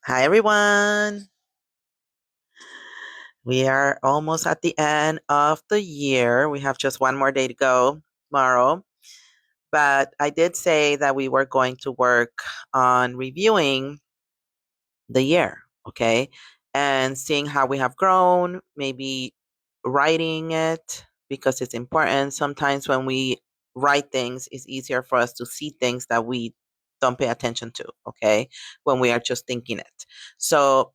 Hi, everyone. We are almost at the end of the year. We have just one more day to go tomorrow. But I did say that we were going to work on reviewing the year, okay? And seeing how we have grown, maybe writing it because it's important. Sometimes when we write things, it's easier for us to see things that we don't pay attention to, okay? When we are just thinking it. So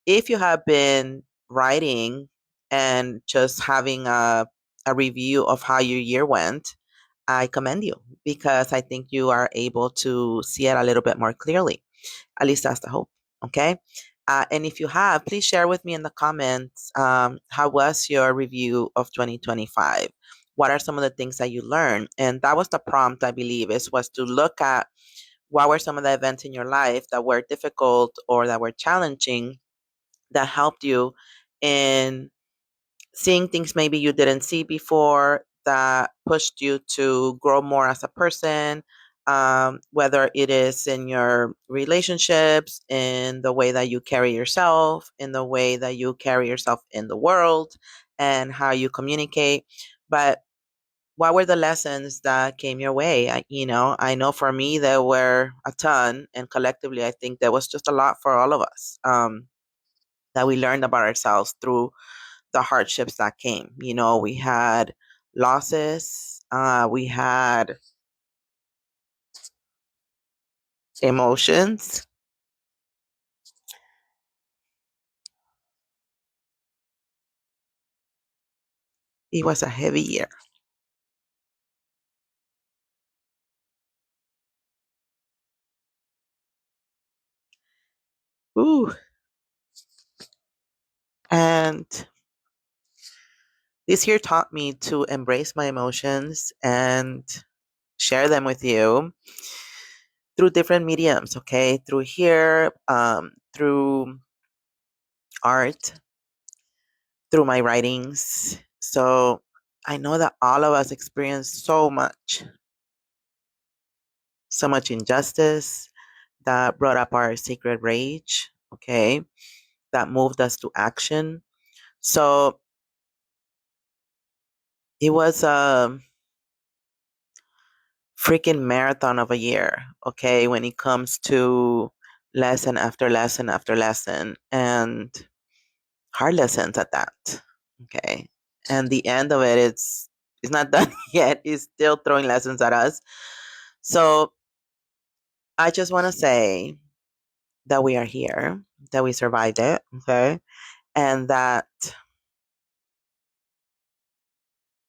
if you have been writing and just having a review of how your year went, I commend you because I think you are able to see it a little bit more clearly. At least that's the hope. Okay. And if you have, please share with me in the comments how was your review of 2025? What are some of the things that you learned? And that was the prompt, I believe, is was to look at what were some of the events in your life that were difficult or that were challenging that helped you in seeing things maybe you didn't see before that pushed you to grow more as a person, whether it is in your relationships, in the way that you carry yourself, in the way that you carry yourself in the world, and how you communicate. But what were the lessons that came your way? I know for me there were a ton, and collectively, I think there was just a lot for all of us. That we learned about ourselves through the hardships that came. We had losses, we had emotions. It was a heavy year. Ooh. And this year taught me to embrace my emotions and share them with you through different mediums, okay? Through here, through art, through my writings. So I know that all of us experience so much injustice that brought up our secret rage, okay? That moved us to action. So it was a freaking marathon of a year, okay, when it comes to lesson after lesson after lesson and hard lessons at that, okay? And the end of it, it's not done yet. It's still throwing lessons at us. So I just want to say that we are here, that we survived it, okay? And that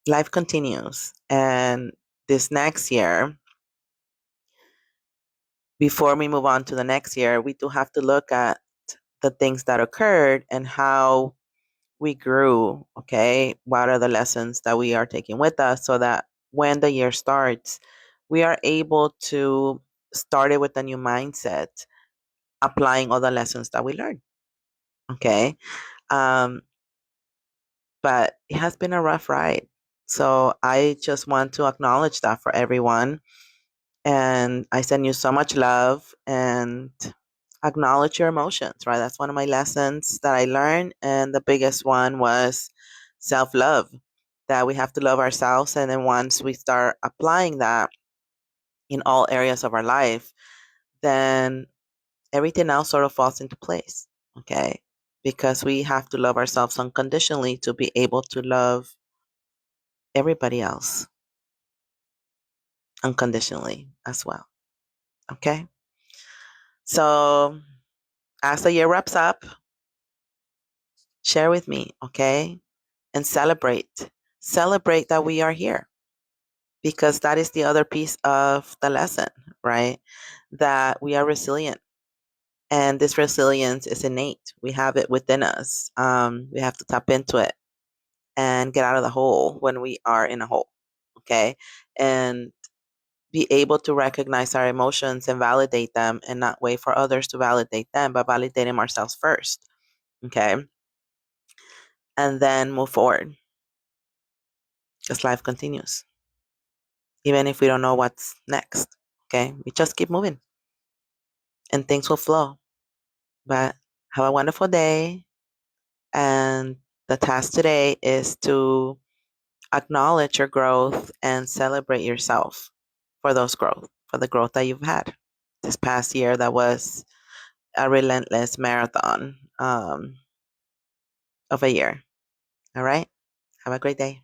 life continues. And this next year, before we move on to the next year, we do have to look at the things that occurred and how we grew. Okay. What are the lessons that we are taking with us so that when the year starts, we are able to start it with a new mindset, applying all the lessons that we learned. Okay. Um, but it has been a rough ride. So I just want to acknowledge that for everyone. And I send you so much love and acknowledge your emotions, right? That's one of my lessons that I learned. And the biggest one was self love, that we have to love ourselves. And then once we start applying that in all areas of our life, then everything else sort of falls into place. Okay. Because we have to love ourselves unconditionally to be able to love everybody else unconditionally as well. Okay. So as the year wraps up, share with me, okay? And celebrate. Celebrate that we are here because that is the other piece of the lesson, right? That we are resilient. And this resilience is innate. We have it within us. We have to tap into it and get out of the hole when we are in a hole, okay? And be able to recognize our emotions and validate them and not wait for others to validate them, but validate them ourselves first, okay? And then move forward because life continues. Even if we don't know what's next, okay? We just keep moving and things will flow. But have a wonderful day. And the task today is to acknowledge your growth and celebrate yourself for the growth that you've had this past year that was a relentless marathon of a year. All right. Have a great day.